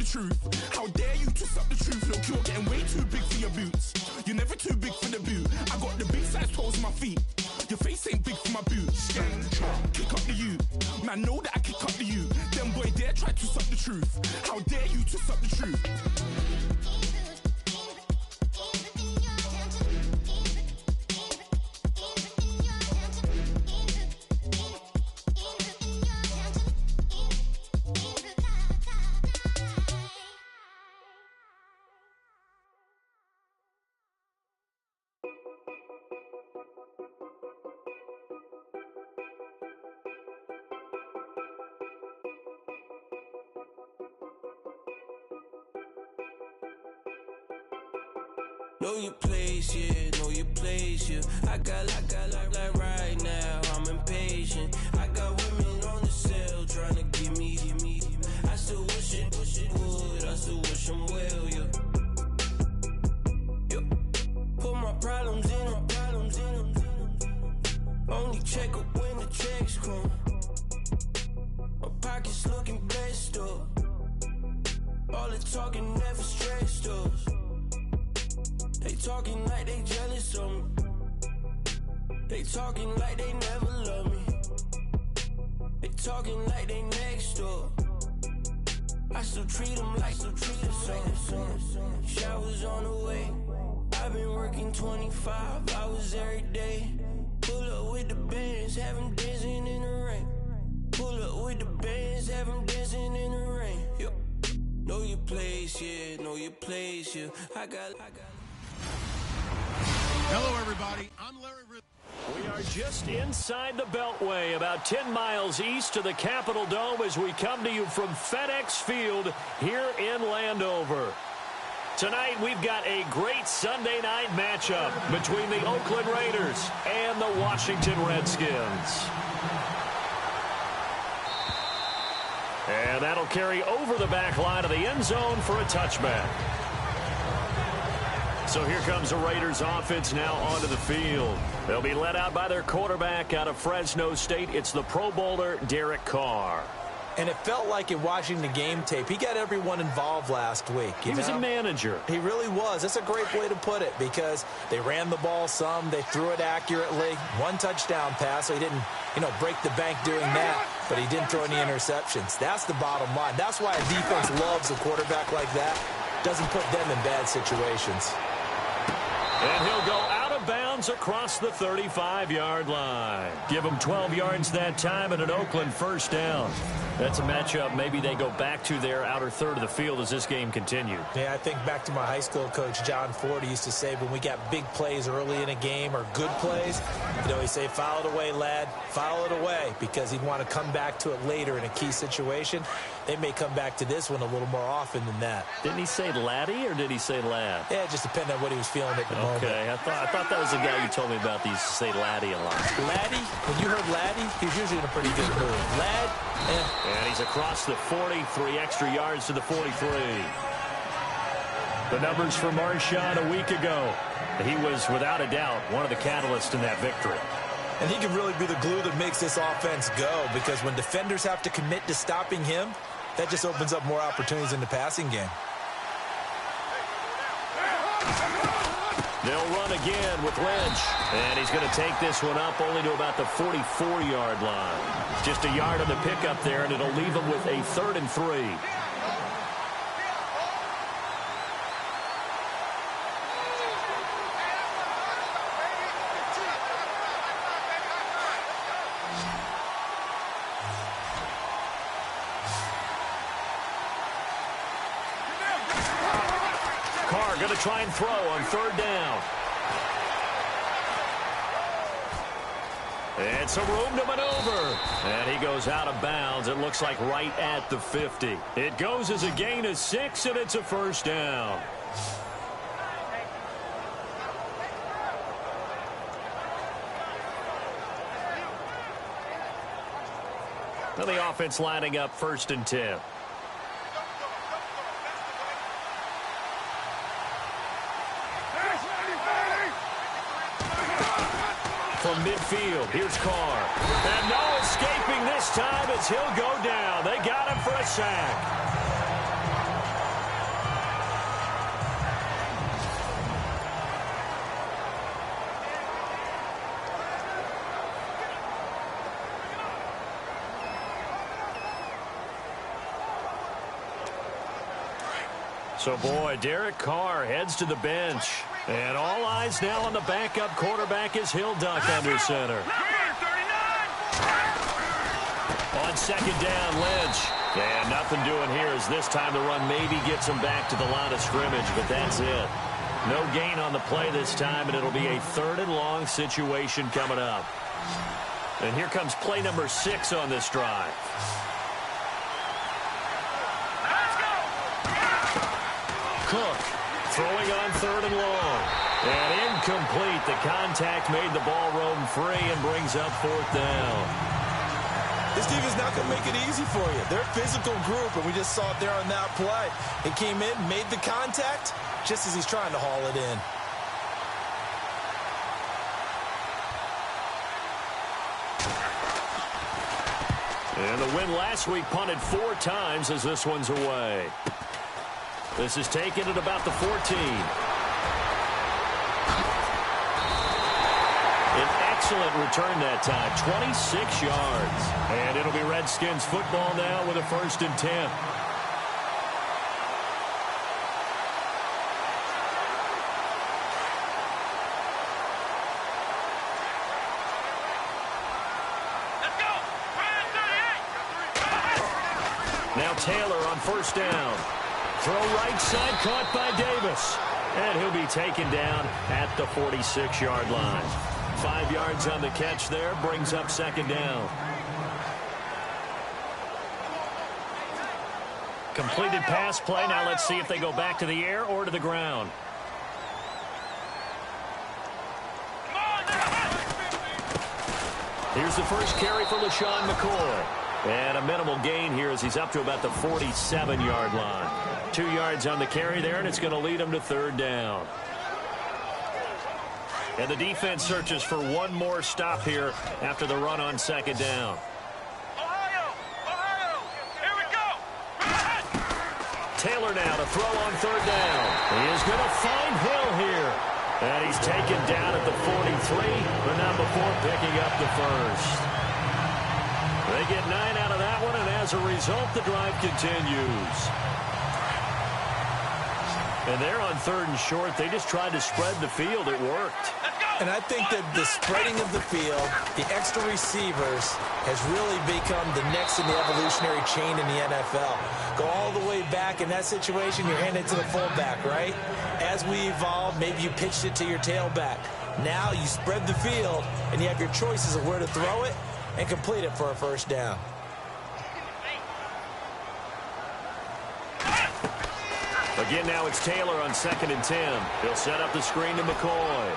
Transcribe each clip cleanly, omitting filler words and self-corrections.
the truth. How dare you twist up the truth? Look, you're getting way too big for your boots. You're never too big for the boot. I got the big size toes on my feet. Your face ain't big for my boots. Kick up the you. Man, know that I kick up the you. Them boy dare try to twist up the truth. How dare you twist up the truth? Know your place, yeah, know your place, yeah. I got like right now, I'm impatient. I got women on the cell trying to give me. I still wish it would, I still wish them well, yeah. Put my problems in them. Only check up when the checks come. My pockets looking blessed up. All the talking never stressed us. They talking like they jealous of me. They talking like they never love me. They talking like they next door. I still treat them like so. Showers on the way. I've been working 25 hours every day. Pull up with the bands, have them dancing in the rain. Pull up with the bands, have them dancing in the rain. Yo. Know your place, yeah, know your place, yeah. I got. Hello, everybody. I'm Larry. We are just inside the Beltway, about 10 miles east of the Capitol Dome as we come to you from FedEx Field here in Landover. Tonight, we've got a great Sunday night matchup between the Oakland Raiders and the Washington Redskins. And that'll carry over the back line of the end zone for a touchback. So here comes the Raiders offense now onto the field. They'll be led out by their quarterback out of Fresno State. It's the Pro Bowler, Derek Carr. And it felt like in watching the game tape, he got everyone involved last week. He was a manager. He really was. That's a great way to put it because they ran the ball some. They threw it accurately. One touchdown pass, so he didn't, break the bank doing that. But he didn't throw any interceptions. That's the bottom line. That's why a defense loves a quarterback like that. Doesn't put them in bad situations. And he'll go out of bounds across the 35-yard line. Give him 12 yards that time and an Oakland first down. That's a matchup maybe they go back to their outer third of the field as this game continues. Yeah, I think back to my high school coach, John Ford. He used to say when we got big plays early in a game or good plays, he'd say, foul it away, lad, foul it away, because he'd want to come back to it later in a key situation. They may come back to this one a little more often than that. Didn't he say laddie or did he say lad? Yeah, it just depended on what he was feeling at the moment. Okay, I thought that was the guy you told me about. He used to say laddie a lot. Laddie? When you heard laddie, he was usually in a pretty good mood. Lad? And he's across the 40, 3 extra yards to the 43. The numbers for Marshawn a week ago. He was, without a doubt, one of the catalysts in that victory. And he can really be the glue that makes this offense go, because when defenders have to commit to stopping him, that just opens up more opportunities in the passing game. They'll run again with Lynch. And he's going to take this one up only to about the 44-yard line. Just a yard on the pickup there, and it'll leave him with a 3rd and 3. Carr going to try and throw on 3rd down. And some room to maneuver. And he goes out of bounds. It looks like right at the 50. It goes as a gain of 6, and it's a first down. Now the offense lining up 1st and 10. From midfield, here's Carr. And no escaping this time as he'll go down. They got him for a sack. So, boy, Derek Carr heads to the bench. And all eyes now on the backup quarterback as he'll duck under center. On second down, Lynch. And nothing doing here as this time the run maybe gets him back to the line of scrimmage, but that's it. No gain on the play this time, and it'll be a 3rd and long situation coming up. And here comes play number 6 on this drive. Cook throwing on 3rd and long. And incomplete. The contact made the ball roam free and brings up 4th down. This defense not going to make it easy for you. They're a physical group, and we just saw it there on that play. He came in, made the contact, just as he's trying to haul it in. And the win last week punted 4 times as this one's away. This is taken at about the 14. An excellent return that time, 26 yards. And it'll be Redskins football now with a 1st and 10. Now Taylor on 1st down. Throw right side, caught by Davis. And he'll be taken down at the 46-yard line. 5 yards on the catch there, brings up 2nd down. Completed pass play. Now let's see if they go back to the air or to the ground. Here's the first carry for LaShawn McCoy. And a minimal gain here as he's up to about the 47-yard line. 2 yards on the carry there, and it's going to lead him to 3rd down. And the defense searches for one more stop here after the run on 2nd down. Ohio, here we go. Taylor now to throw on 3rd down. He is going to find Hill here. And he's taken down at the 43, but not before picking up the 1st. They get 9 out of that one, and as a result, the drive continues. And they're on 3rd and short. They just tried to spread the field. It worked. And I think that the spreading of the field, the extra receivers, has really become the next in the evolutionary chain in the NFL. Go all the way back in that situation, you're handing it to the fullback, right? As we evolve, maybe you pitched it to your tailback. Now you spread the field, and you have your choices of where to throw it and complete it for a 1st down. Again, now it's Taylor on 2nd and 10. He'll set up the screen to McCoy.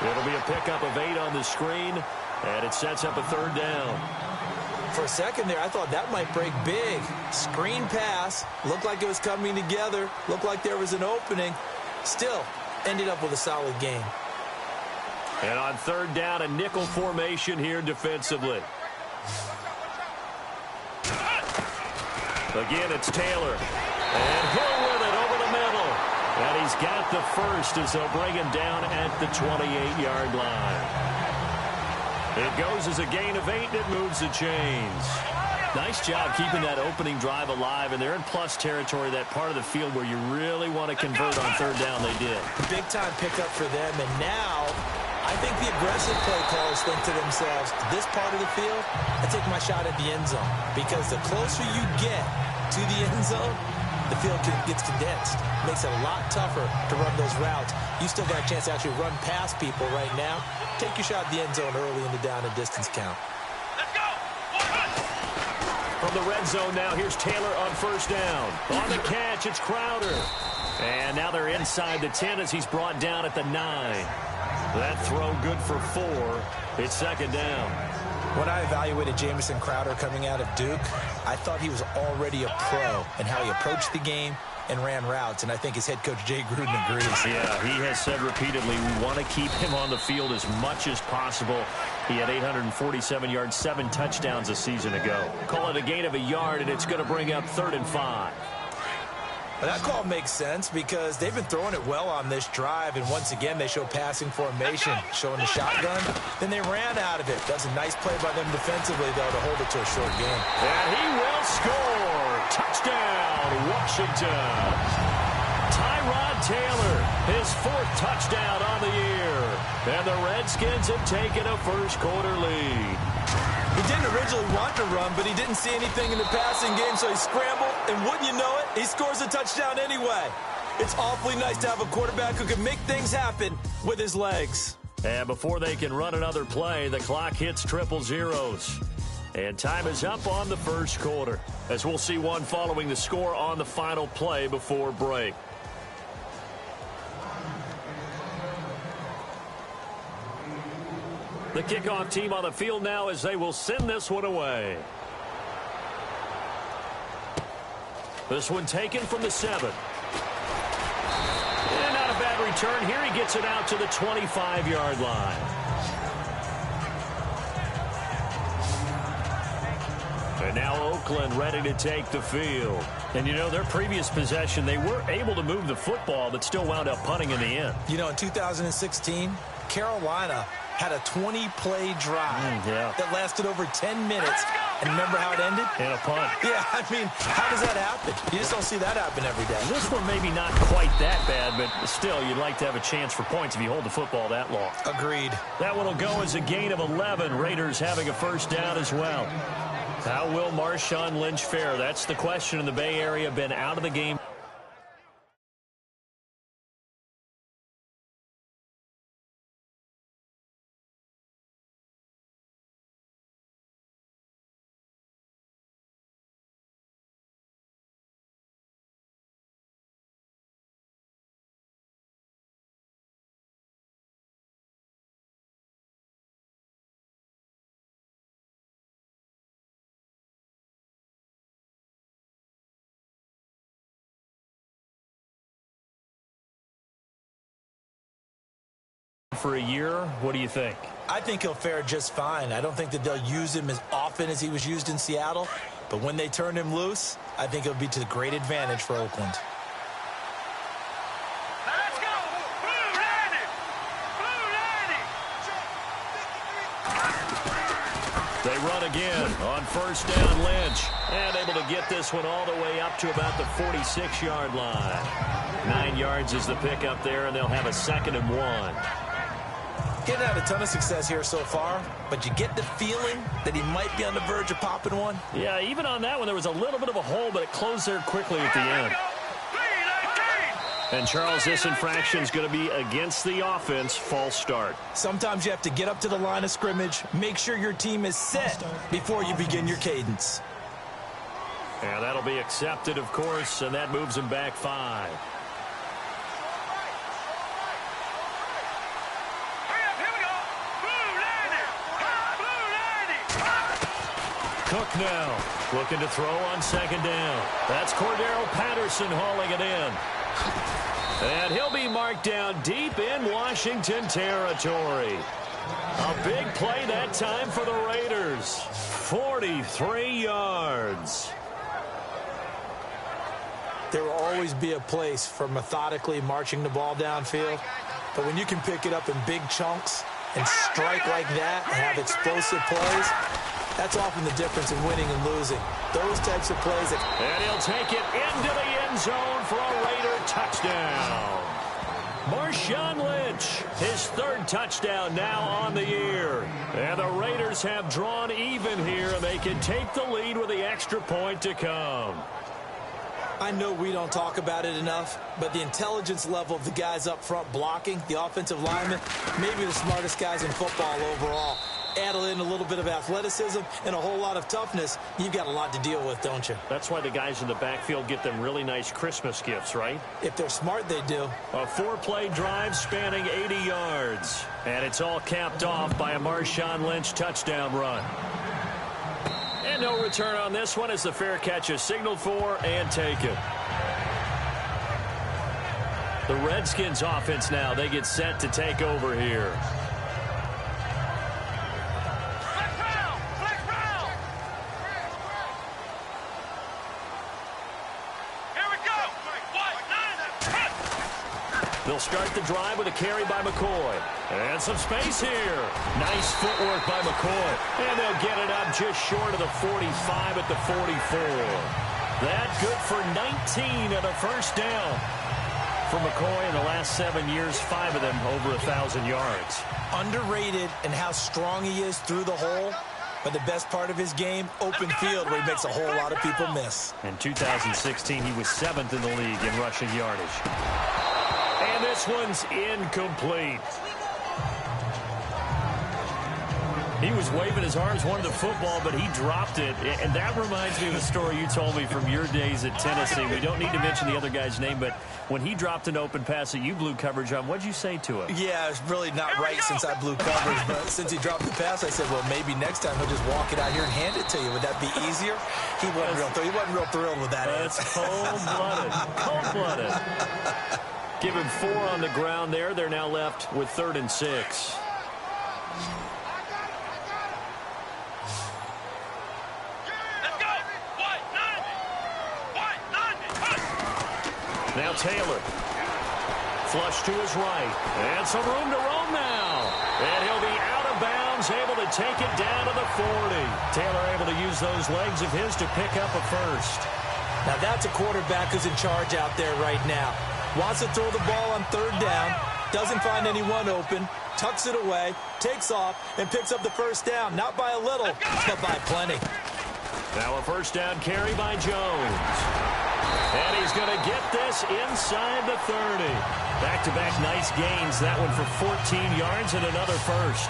It'll be a pickup of 8 on the screen, and it sets up a 3rd down. For a second there, I thought that might break big. Screen pass, looked like it was coming together, looked like there was an opening. Still, ended up with a solid game. And on 3rd down, a nickel formation here defensively. Again, it's Taylor. And Hill with it over the middle. And he's got the 1st as they'll bring him down at the 28-yard line. It goes as a gain of 8, and it moves the chains. Nice job keeping that opening drive alive, and they're in plus territory, that part of the field where you really want to convert on 3rd down. They did. Big-time pickup for them, and now I think the aggressive play callers think to themselves, this part of the field, I take my shot at the end zone. Because the closer you get to the end zone, the field gets condensed. Makes it a lot tougher to run those routes. You still got a chance to actually run past people right now. Take your shot at the end zone early in the down and distance count. Let's go. From the red zone now, here's Taylor on 1st down. On the catch, it's Crowder. And now they're inside the 10 as he's brought down at the 9. That throw good for 4. It's 2nd down. When I evaluated Jamison Crowder coming out of Duke, I thought he was already a pro in how he approached the game and ran routes, and I think his head coach Jay Gruden agrees. Yeah, he has said repeatedly we want to keep him on the field as much as possible. He had 847 yards, 7 touchdowns a season ago. Call it a gain of a yard, and it's going to bring up 3rd and 5. Well, that call makes sense because they've been throwing it well on this drive, and once again they show passing formation, showing the shotgun. Then they ran out of it. That's a nice play by them defensively, though, to hold it to a short game. And he will score. Touchdown, Washington. Tyrod Taylor, his 4th touchdown on the year. And the Redskins have taken a first-quarter lead. He didn't originally want to run, but he didn't see anything in the passing game, so he scrambled, and wouldn't you know it, he scores a touchdown anyway. It's awfully nice to have a quarterback who can make things happen with his legs. And before they can run another play, the clock hits triple zeros. And time is up on the first quarter, as we'll see one following the score on the final play before break. The kickoff team on the field now as they will send this one away. This one taken from the 7. And not a bad return. Here he gets it out to the 25-yard line. And now Oakland ready to take the field. And, you know, their previous possession, they were able to move the football, but still wound up punting in the end. You know, in 2016, Carolina had a 20-play drive that lasted over 10 minutes. And remember how it ended? In a punt. Yeah, I mean, how does that happen? You just don't see that happen every day. This one maybe not quite that bad, but still, you'd like to have a chance for points if you hold the football that long. Agreed. That one will go as a gain of 11. Raiders having a first down as well. How will Marshawn Lynch fare? That's the question in the Bay Area. Been out of the game. For a year, what do you think? I think he'll fare just fine. I don't think that they'll use him as often as he was used in Seattle, but when they turn him loose, I think it'll be to the great advantage for Oakland. Let's go! Blue 90! Blue 90! They run again on first down. Lynch, and able to get this one all the way up to about the 46-yard line. 9 yards is the pickup there, and they'll have a 2nd and 1. Getting had a ton of success here so far, but you get the feeling that he might be on the verge of popping one. Yeah, even on that one, there was a little bit of a hole, but it closed there quickly at the end. And Charles, this infraction is going to be against the offense. False start. Sometimes you have to get up to the line of scrimmage, make sure your team is set before you begin your cadence. And that'll be accepted, of course, and that moves him back 5. Cook now looking to throw on 2nd down. That's Cordero Patterson hauling it in. And he'll be marked down deep in Washington territory. A big play that time for the Raiders. 43 yards. There will always be a place for methodically marching the ball downfield. But when you can pick it up in big chunks and strike like that and have explosive plays, that's often the difference in winning and losing. Those types of plays. And he'll take it into the end zone for a Raider touchdown. Marshawn Lynch, his 3rd touchdown now on the year. And the Raiders have drawn even here, and they can take the lead with the extra point to come. I know we don't talk about it enough, but the intelligence level of the guys up front blocking, the offensive linemen, maybe the smartest guys in football overall. Add in a little bit of athleticism and a whole lot of toughness, you've got a lot to deal with, don't you? That's why the guys in the backfield get them really nice Christmas gifts, right? If they're smart, they do. A 4-play drive spanning 80 yards. And it's all capped off by a Marshawn Lynch touchdown run. And no return on this one as the fair catch is signaled for and taken. The Redskins offense now, they get set to take over here. They'll start the drive with a carry by McCoy. And some space here. Nice footwork by McCoy. And they'll get it up just short of the 45 at the 44. That good for 19 and a first down. For McCoy in the last 7 years, 5 of them over 1,000 yards. Underrated in how strong he is through the hole. But the best part of his game, open field, where he makes a whole lot of people miss. In 2016, he was 7th in the league in rushing yardage. And this one's incomplete. He was waving his arms, wanted the football, but he dropped it. And that reminds me of a story you told me from your days at Tennessee. We don't need to mention the other guy's name, but when he dropped an open pass that you blew coverage on, what'd you say to him? Yeah, it's really not right since I blew coverage, but since he dropped the pass, I said, well, maybe next time he'll just walk it out here and hand it to you. Would that be easier? He wasn't real thrilled with that. That's cold-blooded. Cold-blooded. Give him 4 on the ground there. They're now left with 3rd and 6. Now Taylor. Flush to his right. And some room to roam now. And he'll be out of bounds, able to take it down to the 40. Taylor able to use those legs of his to pick up a first. Now that's a quarterback who's in charge out there right now. Wants to throw the ball on 3rd down. Doesn't find anyone open. Tucks it away. Takes off and picks up the first down. Not by a little, but by plenty. Now a first down carry by Jones. And he's going to get this inside the 30. Back-to-back nice gains. That one for 14 yards and another first.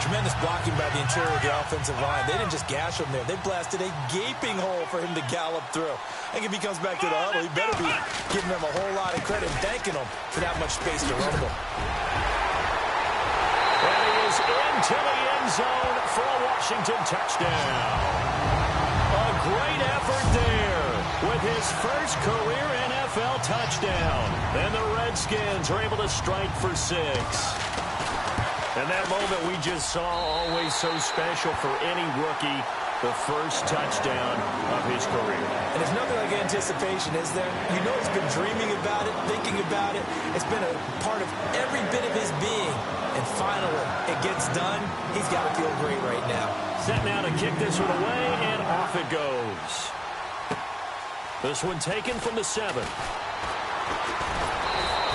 Tremendous blocking by the interior of the offensive line. They didn't just gash him there. They blasted a gaping hole for him to gallop through. I think if he comes back to the huddle, he better be giving them a whole lot of credit and thanking them for that much space to rumble. And he is into the end zone for a Washington touchdown. A great effort there with his first career NFL touchdown. And the Redskins are able to strike for 6. And that moment we just saw, always so special for any rookie, the first touchdown of his career. And there's nothing like anticipation, is there? You know he's been dreaming about it, thinking about it. It's been a part of every bit of his being. And finally, it gets done. He's got to feel great right now. Set now to kick this one away, and off it goes. This one taken from the 7.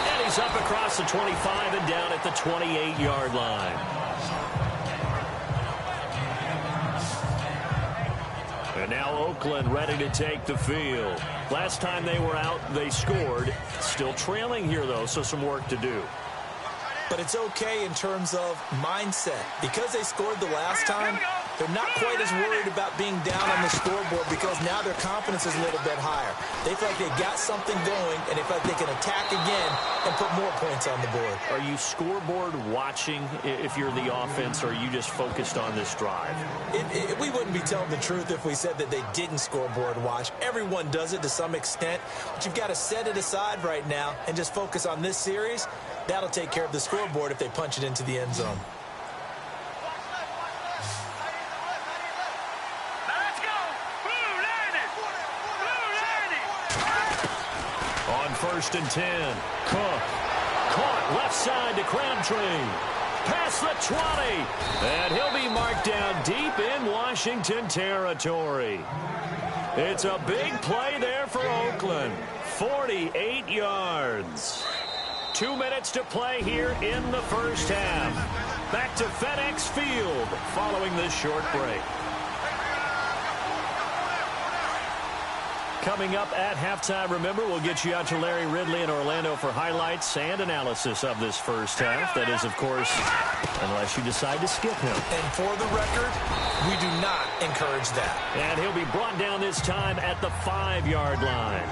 And he's up across the 25 and down at the 28-yard line. And now Oakland ready to take the field. Last time they were out, they scored. Still trailing here, though, so some work to do. But it's okay in terms of mindset. Because they scored the last time, they're not quite as worried about being down on the scoreboard because now their confidence is a little bit higher. They feel like they've got something going, and they feel like they can attack again and put more points on the board. Are you scoreboard watching if you're the offense, or are you just focused on this drive? We wouldn't be telling the truth if we said that they didn't scoreboard watch. Everyone does it to some extent, but you've got to set it aside right now and just focus on this series. That'll take care of the scoreboard if they punch it into the end zone. Let's go! Blue Lightning! Blue Lightning! On 1st and 10, Cook. Caught left side to Crabtree. Past the 20. And he'll be marked down deep in Washington territory. It's a big play there for Oakland. 48 yards. 2 minutes to play here in the first half. Back to FedEx Field following this short break. Coming up at halftime, remember, we'll get you out to Larry Ridley in Orlando for highlights and analysis of this first half. That is, of course, unless you decide to skip him. And for the record, we do not encourage that. And he'll be brought down this time at the 5-yard line.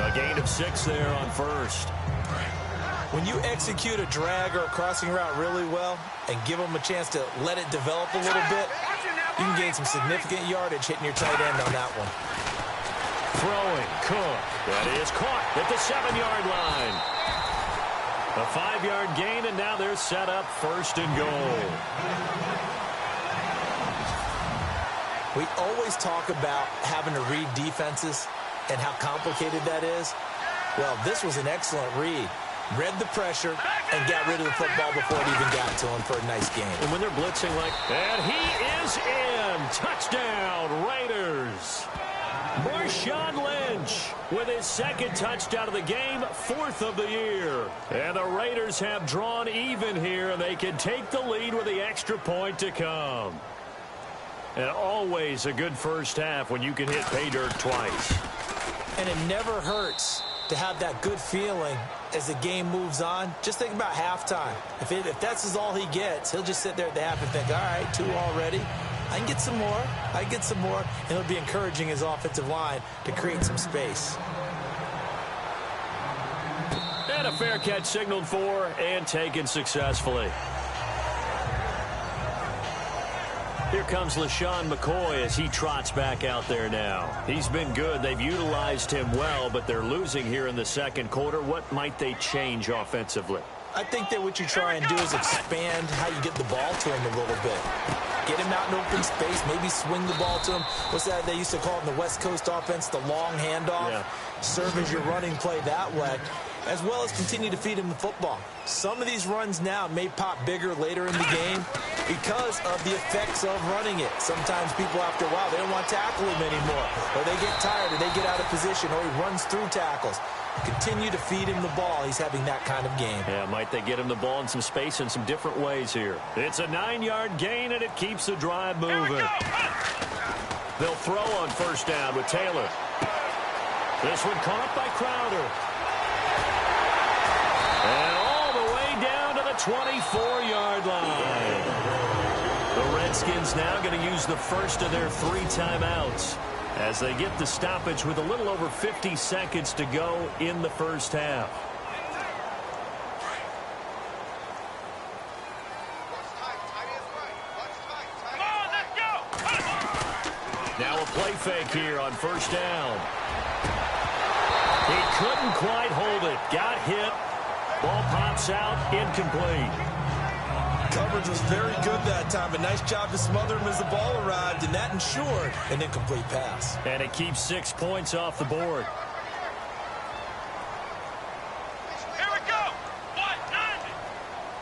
A gain of 6 there on 1st. When you execute a drag or a crossing route really well and give them a chance to let it develop a little bit, you can gain some significant yardage hitting your tight end on that one. Throwing, Cook. That is caught at the 7-yard line. A 5-yard gain, and now they're set up 1st and goal. We always talk about having to read defenses and how complicated that is. Well, this was an excellent read. Read the pressure and got rid of the football before it even got to him for a nice game. And when they're blitzing like, and he is in. Touchdown, Raiders. Marshawn Lynch with his second touchdown of the game, 4th of the year. And the Raiders have drawn even here, and they can take the lead with the extra point to come. And always a good first half when you can hit pay dirt twice. And it never hurts to have that good feeling as the game moves on. Just think about halftime. If that's all he gets, he'll just sit there at the half and think, all right, 2 already. I can get some more. I can get some more. And he'll be encouraging his offensive line to create some space. And a fair catch signaled for and taken successfully. Here comes LaShawn McCoy as he trots back out there now. He's been good. They've utilized him well, but they're losing here in the second quarter. What might they change offensively? I think that what you try and do is expand how you get the ball to him a little bit. Get him out in open space, maybe swing the ball to him. What's that they used to call it in the West Coast offense, the long handoff? Yeah. Serve as your running play that way, as well as continue to feed him the football. Some of these runs now may pop bigger later in the game because of the effects of running it. Sometimes people, after a while, they don't want to tackle him anymore, or they get tired, or they get out of position, or he runs through tackles. Continue to feed him the ball. He's having that kind of game. Yeah, might they get him the ball in some space in some different ways here. It's a 9-yard gain, and it keeps the drive moving. They'll throw on first down with Taylor. This one caught by Crowder. And all the way down to the 24-yard line. The Redskins now going to use the first of their 3 timeouts as they get the stoppage with a little over 50 seconds to go in the first half. Now a play fake here on first down. He couldn't quite hold it. Got hit. Ball pops out. Incomplete. Coverage was very good that time. A nice job to smother him as the ball arrived, and that ensured an incomplete pass. And it keeps 6 points off the board. Here we go. 190.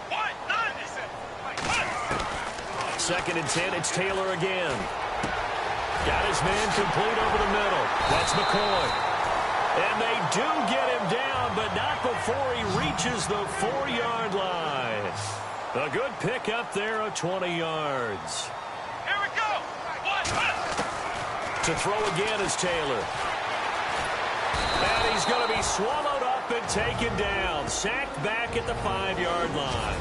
190. Second and 10. It's Taylor again. Got his man complete over the middle. That's McCoy. And they do get him down, but not before he reaches the 4-yard line. A good pick up there of 20 yards. Here we go. To throw again is Taylor. And he's going to be swallowed up and taken down. Sacked back at the 5-yard line.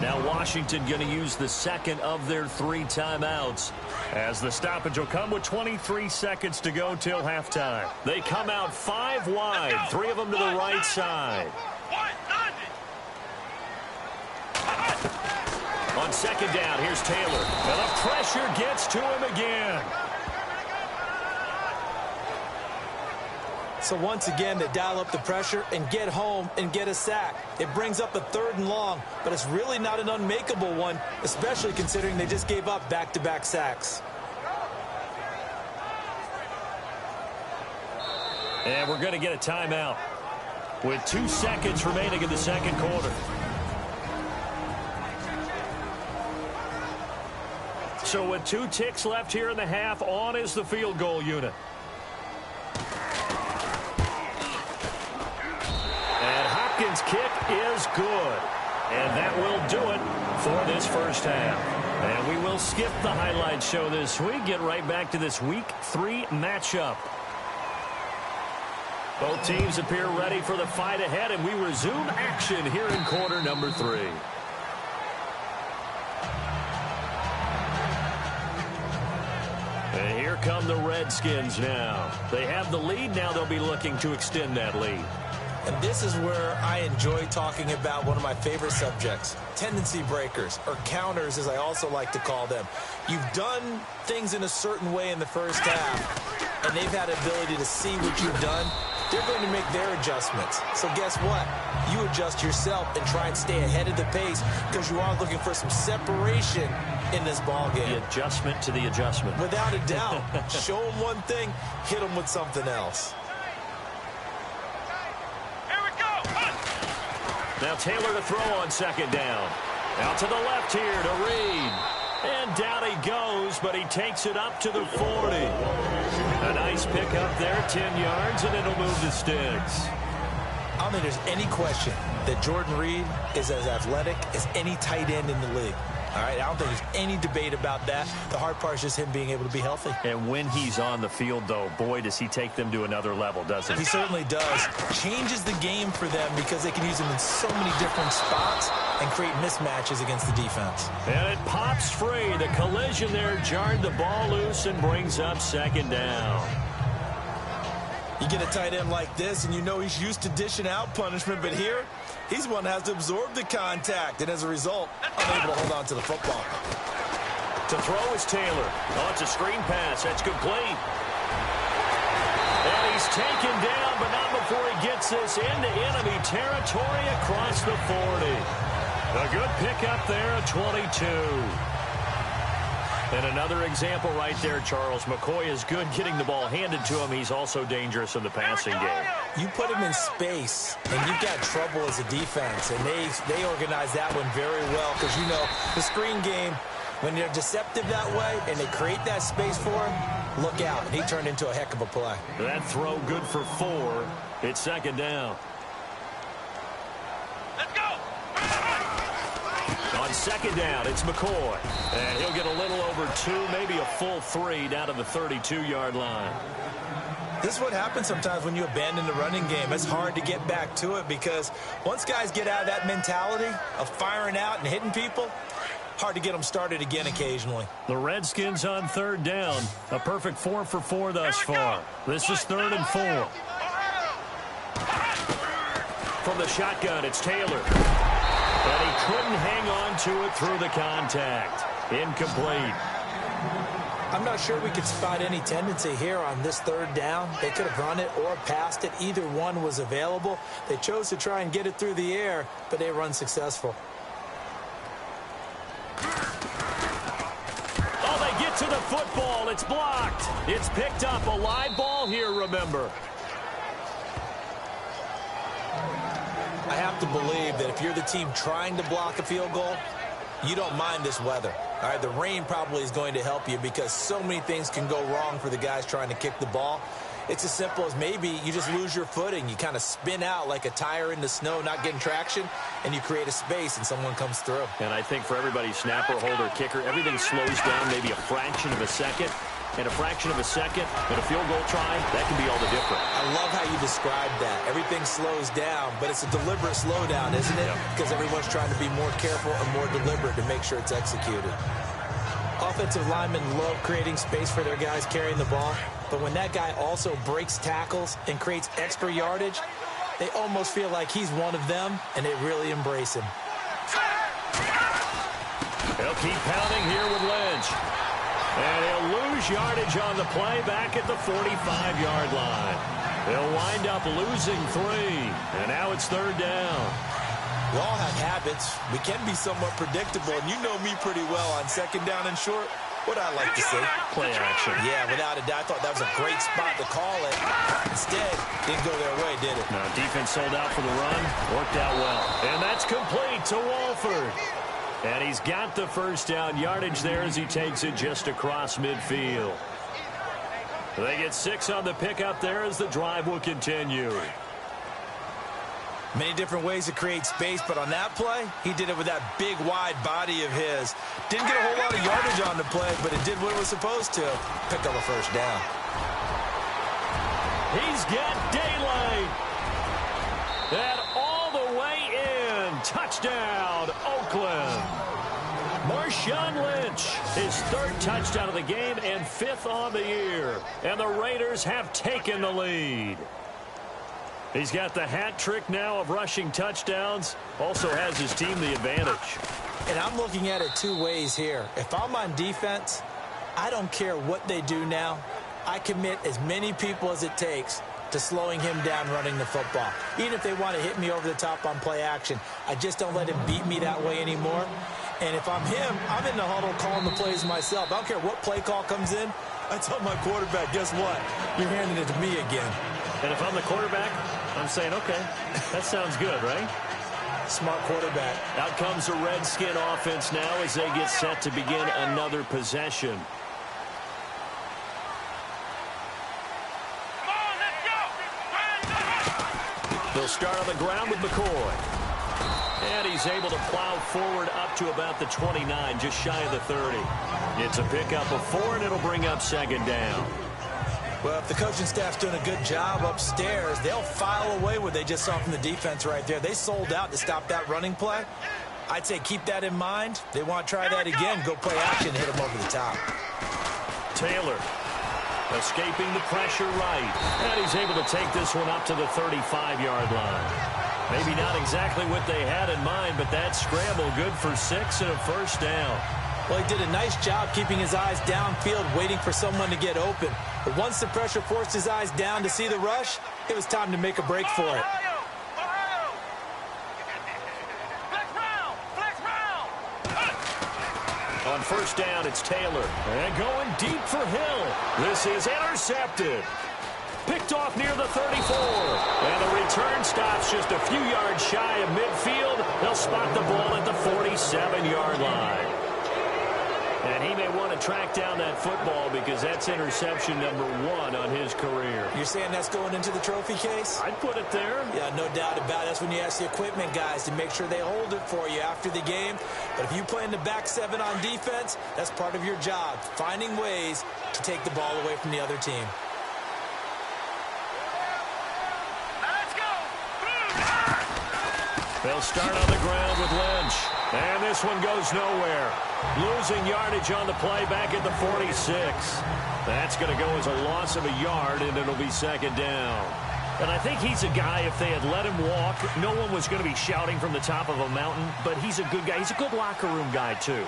Now Washington going to use the second of their 3 timeouts, as the stoppage will come with 23 seconds to go till halftime. They come out 5 wide, 3 of them to the right side. On second down, here's Taylor. And the pressure gets to him again. So once again, they dial up the pressure and get home and get a sack. It brings up a 3rd and long, but it's really not an unmakeable one, especially considering they just gave up back-to-back sacks. And we're going to get a timeout with 2 seconds remaining in the second quarter. So with 2 ticks left here in the half, on is the field goal unit. And Hopkins' kick is good. And that will do it for this first half. And we will skip the highlight show this week. Get right back to this Week 3 matchup. Both teams appear ready for the fight ahead, and we resume action here in quarter number 3. And here come the Redskins now. They have the lead. Now they'll be looking to extend that lead. And this is where I enjoy talking about one of my favorite subjects, tendency breakers, or counters as I also like to call them. You've done things in a certain way in the first half, and they've had the ability to see what you've done. They're going to make their adjustments. So guess what? You adjust yourself and try and stay ahead of the pace because you are looking for some separation in this ball game. The adjustment to the adjustment. Without a doubt. Show them one thing, hit them with something else. Now Taylor to throw on second down. Out to the left here to Reed. And down he goes, but he takes it up to the 40. A nice pickup there, 10 yards, and it'll move the sticks. I don't think there's any question that Jordan Reed is as athletic as any tight end in the league. All right, I don't think there's any debate about that. The hard part is just him being able to be healthy. And when he's on the field, though, boy, does he take them to another level, doesn't he? He certainly does. Changes the game for them because they can use him in so many different spots and create mismatches against the defense. And it pops free. The collision there jarred the ball loose and brings up second down. You get a tight end like this, and you know he's used to dishing out punishment, but here, he's one that has to absorb the contact, and as a result, unable to hold on to the football. To throw is Taylor. Oh, it's a screen pass. That's complete. And he's taken down, but not before he gets this into enemy territory across the 40. A good pickup there at 22. And another example right there, Charles. McCoy is good getting the ball handed to him. He's also dangerous in the passing game. You put him in space, and you've got trouble as a defense, and they organize that one very well because, you know, the screen game, when they're deceptive that way and they create that space for him, look out. And he turned into a heck of a play. That throw good for 4. It's second down. Let's go. On second down, it's McCoy. And he'll get a little over 2, maybe a full 3 down to the 32-yard line. This is what happens sometimes when you abandon the running game. It's hard to get back to it because once guys get out of that mentality of firing out and hitting people, hard to get them started again occasionally. The Redskins on third down. A perfect 4 for 4 thus far. This is 3rd and 4. From the shotgun, it's Taylor. And he couldn't hang on to it through the contact. Incomplete. I'm not sure we could spot any tendency here on this 3rd down. They could have run it or passed it. Either one was available. They chose to try and get it through the air, but they were unsuccessful. Oh, they get to the football. It's blocked. It's picked up. A live ball here, remember. I have to believe that if you're the team trying to block a field goal, you don't mind this weather. All right, the rain probably is going to help you because so many things can go wrong for the guys trying to kick the ball. It's as simple as maybe you just lose your footing. You kind of spin out like a tire in the snow, not getting traction, and you create a space and someone comes through. And I think for everybody, snapper, holder, kicker, everything slows down maybe a fraction of a second. And a fraction of a second, but a field goal try, that can be all the different. I love how you described that. Everything slows down, but it's a deliberate slowdown, isn't it? Yep. Because everyone's trying to be more careful and more deliberate to make sure it's executed. Offensive linemen love creating space for their guys carrying the ball, but when that guy also breaks tackles and creates extra yardage, they almost feel like he's one of them, and they really embrace him. They'll keep pounding here with Lynch. And he'll lose yardage on the play back at the 45-yard line. They'll wind up losing 3. And now it's 3rd down. We all have habits. We can be somewhat predictable, and you know me pretty well on 2nd down and short. What I like to say? Play action. Yeah, without a doubt. I thought that was a great spot to call it. Instead, didn't go their way, did it? Now, defense sold out for the run. Worked out well. And that's complete to Walford. And he's got the first down yardage there as he takes it just across midfield. They get 6 on the pickup there as the drive will continue. Many different ways to create space, but on that play, he did it with that big, wide body of his. Didn't get a whole lot of yardage on the play, but it did what it was supposed to. Pick up a first down. He's got daylight. And all the way in. Touchdown, Oakland. Marshawn Lynch, his 3rd touchdown of the game and 5th on the year. And the Raiders have taken the lead. He's got the hat trick now of rushing touchdowns. Also has his team the advantage. And I'm looking at it 2 ways here. If I'm on defense, I don't care what they do now. I commit as many people as it takes to slowing him down running the football. Even if they want to hit me over the top on play action, I just don't let him beat me that way anymore. And if I'm him, I'm in the huddle calling the plays myself. I don't care what play call comes in. I tell my quarterback, guess what? You're handing it to me again. And if I'm the quarterback, I'm saying, okay, that sounds good, right? Smart quarterback. Out comes the Redskin offense now as they get set to begin another possession. They'll start on the ground with McCoy. And he's able to plow forward up to about the 29, just shy of the 30. It's a pickup of 4, and it'll bring up second down. Well, if the coaching staff's doing a good job upstairs, they'll file away what they just saw from the defense right there. They sold out to stop that running play. I'd say keep that in mind. They want to try that again, go play action, hit them over the top. Taylor escaping the pressure right. And he's able to take this one up to the 35-yard line. Maybe not exactly what they had in mind, but that scramble good for 6 and a first down. Well, he did a nice job keeping his eyes downfield, waiting for someone to get open. But once the pressure forced his eyes down to see the rush, it was time to make a break for it. On first down, it's Taylor. And going deep for Hill. This is intercepted. Picked off near the 34. And the return stops just a few yards shy of midfield. They'll spot the ball at the 47-yard line. And he may want to track down that football because that's interception number 1 on his career. You're saying that's going into the trophy case? I'd put it there. Yeah, no doubt about it. That's when you ask the equipment guys to make sure they hold it for you after the game. But if you play in the back 7 on defense, that's part of your job, finding ways to take the ball away from the other team. They'll start on the ground with Lynch. And this one goes nowhere. Losing yardage on the play back at the 46. That's going to go as a loss of a yard, and it'll be second down. And I think he's a guy, if they had let him walk, no one was going to be shouting from the top of a mountain. But he's a good guy. He's a good locker room guy, too.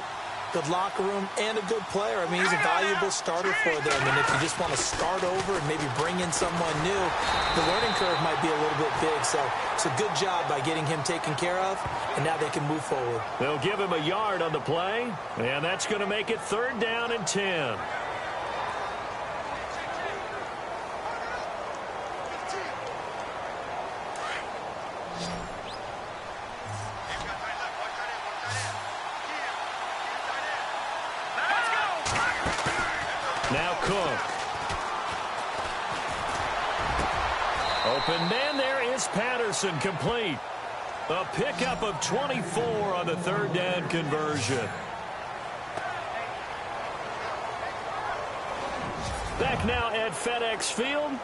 Good locker room and a good player. I mean, he's a valuable starter for them. And if you just want to start over and maybe bring in someone new, the learning curve might be a little bit big. So it's a good job by getting him taken care of, and now they can move forward. They'll give him a yard on the play, and that's going to make it third down and 10. Now Cook. Open man there is Patterson, complete. A pickup of 24 on the third down conversion. Back now at FedEx Field.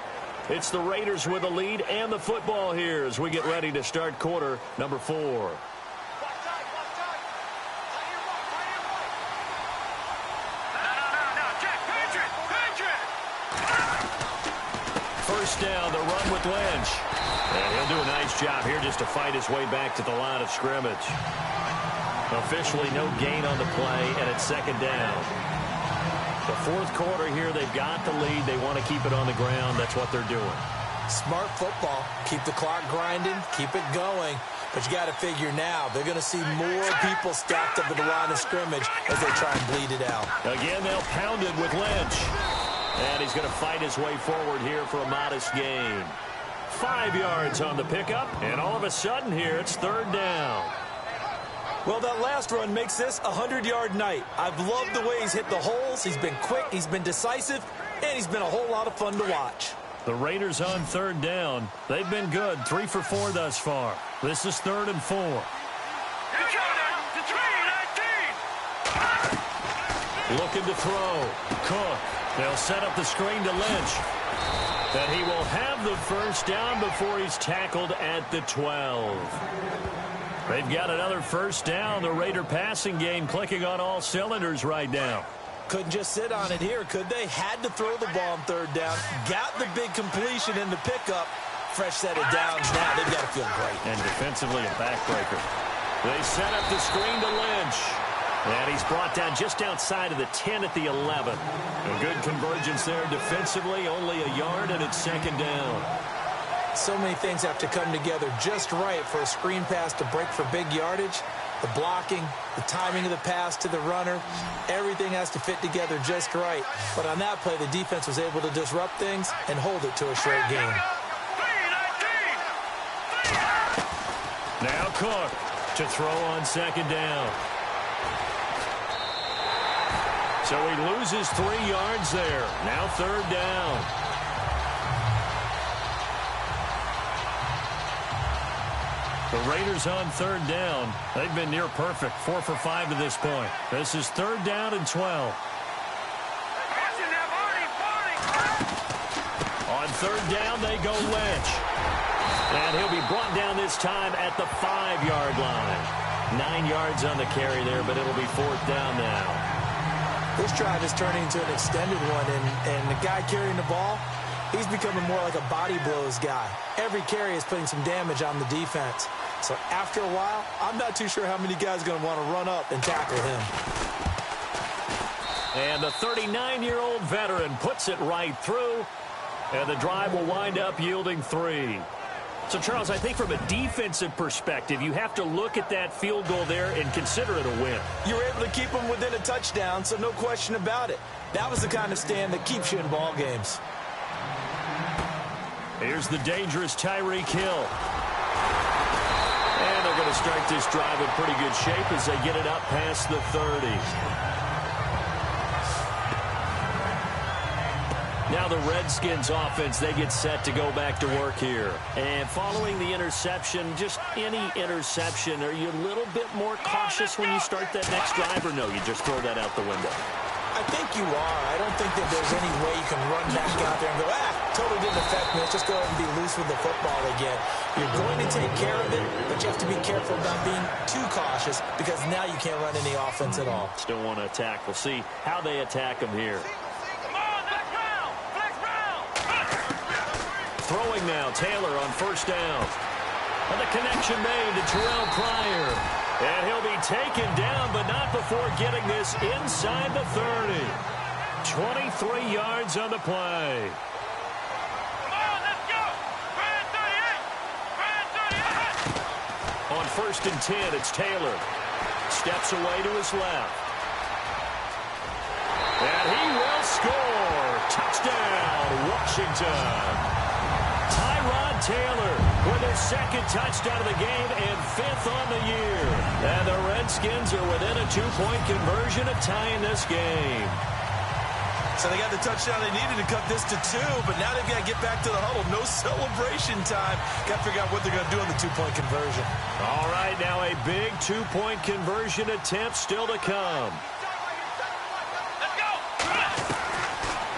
It's the Raiders with a lead and the football here as we get ready to start quarter number 4. First down, the run with Lynch. And he'll do a nice job here just to fight his way back to the line of scrimmage. Officially no gain on the play, and it's second down. The fourth quarter here, they've got the lead. They want to keep it on the ground. That's what they're doing. Smart football. Keep the clock grinding. Keep it going. But you got to figure now, they're going to see more people stacked up at the line of scrimmage as they try and bleed it out. Again, they'll pound it with Lynch. And he's going to fight his way forward here for a modest gain. 5 yards on the pickup, and all of a sudden here, it's third down. Well, that last run makes this a 100-yard night. I've loved the way he's hit the holes. He's been quick, he's been decisive, and he's been a whole lot of fun to watch. The Raiders on third down. They've been good, 3 for 4 thus far. This is 3rd and 4. Looking to throw. Cook. They'll set up the screen to Lynch. And he will have the first down before he's tackled at the 12. They've got another first down. The Raider passing game clicking on all cylinders right now. Couldn't just sit on it here, could they? Had to throw the ball on third down. Got the big completion in the pickup. Fresh set of downs now. They've got to feel great. And defensively a backbreaker. They set up the screen to Lynch. And he's brought down just outside of the 10 at the 11. A good convergence there defensively, only a yard, and it's second down. So many things have to come together just right for a screen pass to break for big yardage. The blocking, the timing of the pass to the runner, everything has to fit together just right. But on that play, the defense was able to disrupt things and hold it to a short game. Now Cook to throw on second down. So he loses 3 yards there. Now third down. The Raiders on third down. They've been near perfect, 4 for 5 to this point. This is third down and 12. On third down, they go Lynch. And he'll be brought down this time at the 5-yard line. 9 yards on the carry there, but it'll be fourth down now. This drive is turning into an extended one, and the guy carrying the ball, he's becoming more like a body blows guy. Every carry is putting some damage on the defense. So after a while, I'm not too sure how many guys are going to want to run up and tackle him. And the 39-year-old veteran puts it right through, and the drive will wind up yielding 3. So, Charles, I think from a defensive perspective, you have to look at that field goal there and consider it a win. You were able to keep them within a touchdown, so no question about it. That was the kind of stand that keeps you in ball games. Here's the dangerous Tyreek Hill. And they're going to start this drive in pretty good shape as they get it up past the 30. Now the Redskins offense, they get set to go back to work here. And following the interception, just any interception, are you a little bit more cautious when you start that next drive, or no, you just throw that out the window? I think you are. I don't think that there's any way you can run back out there and go, totally didn't affect me. Let's just go ahead and be loose with the football again. You're going to take care of it, but you have to be careful about being too cautious because now you can't run any offense at all. Still want to attack. We'll see how they attack them here. Throwing now, Taylor on first down. And the connection made to Terrell Pryor. And he'll be taken down, but not before getting this inside the 30. 23 yards on the play. On first and 10, it's Taylor. Steps away to his left. And he will score. Touchdown, Washington. Tyrod Taylor with his second touchdown of the game and 5th on the year. And the Redskins are within a 2-point conversion of tying this game. So they got the touchdown they needed to cut this to 2, but now they've got to get back to the huddle. No celebration time. Got to figure out what they're going to do on the 2-point conversion. All right, now a big 2-point conversion attempt still to come.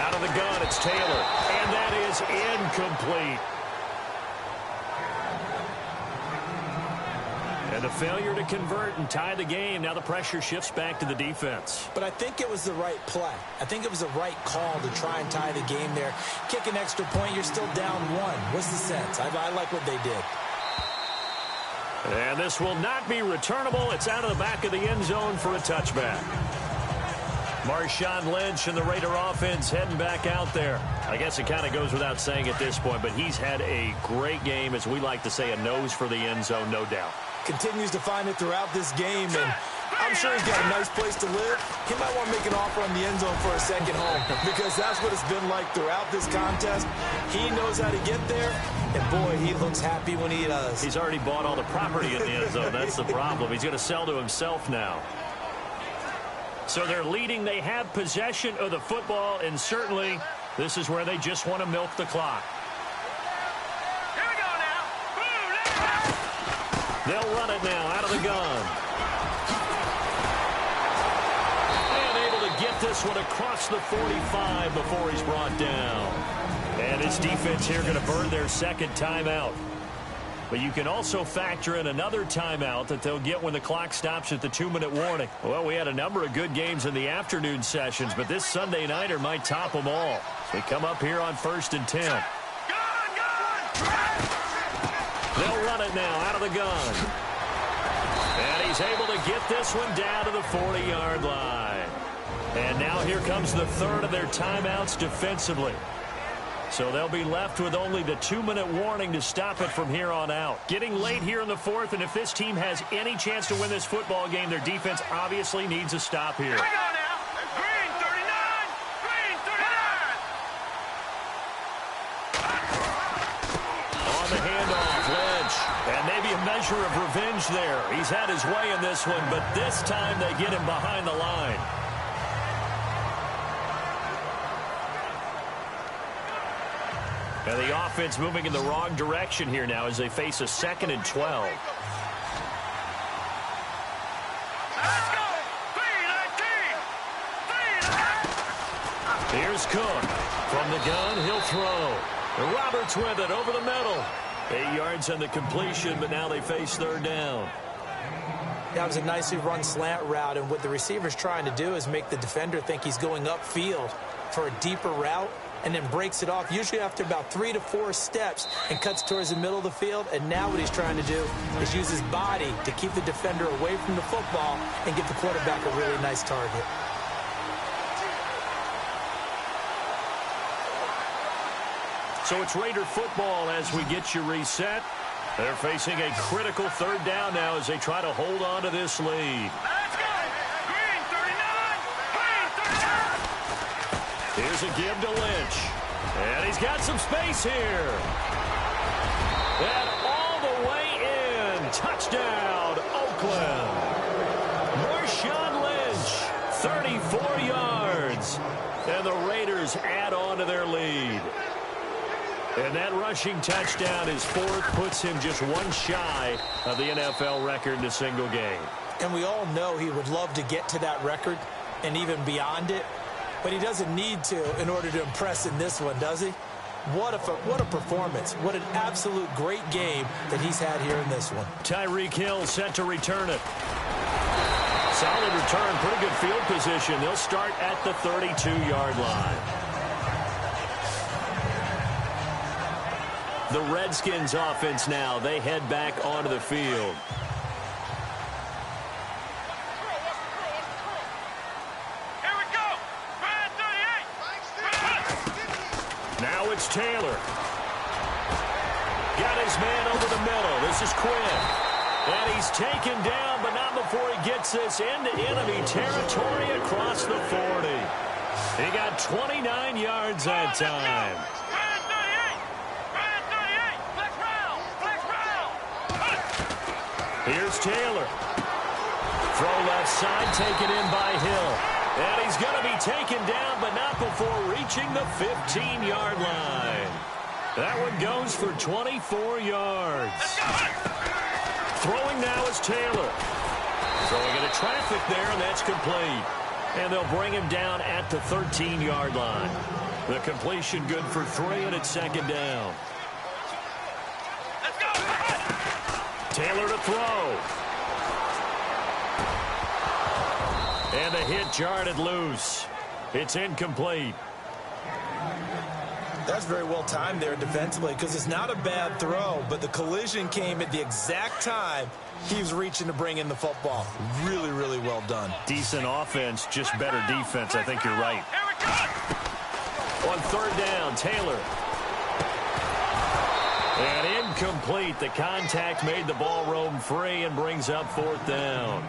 Out of the gun, it's Taylor, and that is incomplete. And a failure to convert and tie the game. Now the pressure shifts back to the defense. But I think it was the right play. I think it was the right call to try and tie the game there. Kick an extra point, you're still down 1. What's the sense? I like what they did. And this will not be returnable. It's out of the back of the end zone for a touchback. Marshawn Lynch and the Raider offense heading back out there. I guess it kind of goes without saying at this point, but he's had a great game, as we like to say, a nose for the end zone, no doubt. Continues to find it throughout this game, and I'm sure he's got a nice place to live. He might want to make an offer on the end zone for a second home because that's what it's been like throughout this contest. He knows how to get there, and boy, he looks happy when he does. He's already bought all the property in the end zone. That's the problem. He's going to sell to himself now. So they're leading. They have possession of the football, and certainly this is where they just want to milk the clock. Here we go now. They'll run it now out of the gun. And able to get this one across the 45 before he's brought down. And his defense here going to burn their second timeout. But you can also factor in another timeout that they'll get when the clock stops at the 2-minute warning. Well, we had a number of good games in the afternoon sessions, but this Sunday nighter might top them all. They come up here on first and 10. They'll run it now out of the gun. And he's able to get this one down to the 40-yard line. And now here comes the third of their timeouts defensively. So they'll be left with only the 2-minute warning to stop it from here on out. Getting late here in the fourth, and if this team has any chance to win this football game, their defense obviously needs a stop here. Here we go now. Green 39. Green 39. On the handoff, Lynch. And maybe a measure of revenge there. He's had his way in this one, but this time they get him behind the line. And the offense moving in the wrong direction here now as they face a 2nd and 12. Let's go. 3-19. Here's Cook. From the gun, he'll throw. And Roberts with it over the middle. 8 yards on the completion, but now they face 3rd down. That was a nicely run slant route, and what the receiver's trying to do is make the defender think he's going upfield for a deeper route, and then breaks it off, usually after about 3 to 4 steps, and cuts towards the middle of the field. And now what he's trying to do is use his body to keep the defender away from the football and give the quarterback a really nice target. So it's Raider football as we get you reset. They're facing a critical 3rd down now as they try to hold on to this lead. Let's go. Green 39. Green 39. Here's a give to Lynch. And he's got some space here. And all the way in. Touchdown, Oakland. Marshawn Lynch, 34 yards. And the Raiders add on to their lead. And that rushing touchdown, his 4th, puts him just 1 shy of the NFL record in a single game. And we all know he would love to get to that record and even beyond it, but he doesn't need to in order to impress in this one, does he? What a performance. What an absolute great game that he's had here in this one. Tyreek Hill set to return it. Solid return, pretty good field position. They'll start at the 32-yard line. The Redskins offense now, they head back onto the field. Here we go. Brand 38. Now it's Taylor. Got his man over the middle. This is Quinn. And he's taken down, but not before he gets this into enemy territory across the 40. He got 29 yards that time. Here's Taylor. Throw left side, taken in by Hill. And he's going to be taken down, but not before reaching the 15-yard line. That one goes for 24 yards. Throwing now is Taylor. Throwing into traffic there, and that's complete. And they'll bring him down at the 13-yard line. The completion good for 3, and it's 2nd down. Taylor to throw. And the hit jarred it loose. It's incomplete. That's very well timed there defensively because it's not a bad throw, but the collision came at the exact time he was reaching to bring in the football. Really, really well done. Decent offense, just better defense. I think you're right. On 3rd down, Taylor. And incomplete. The contact made the ball roam free and brings up 4th down.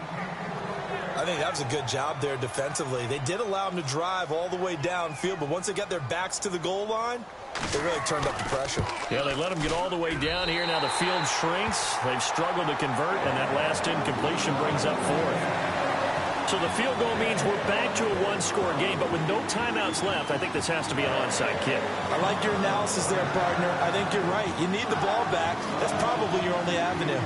I think that was a good job there defensively. They did allow them to drive all the way downfield, but once they got their backs to the goal line, they really turned up the pressure. Yeah, they let them get all the way down here. Now the field shrinks. They've struggled to convert, and that last incompletion brings up 4th. So the field goal means we're back to a 1-score game, but with no timeouts left, I think this has to be an onside kick. I like your analysis there, partner. I think you're right. You need the ball back. That's probably your only avenue.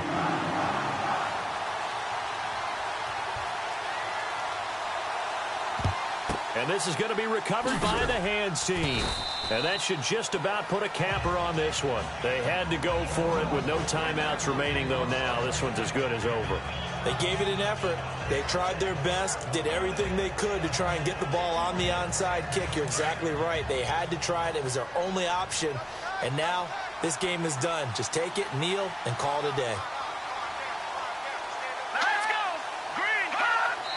And this is going to be recovered by the hands team. And that should just about put a capper on this one. They had to go for it with no timeouts remaining, though now this one's as good as over. They gave it an effort. They tried their best, did everything they could to try and get the ball on the onside kick. You're exactly right. They had to try it. It was their only option. And now this game is done. Just take it, kneel, and call it a day.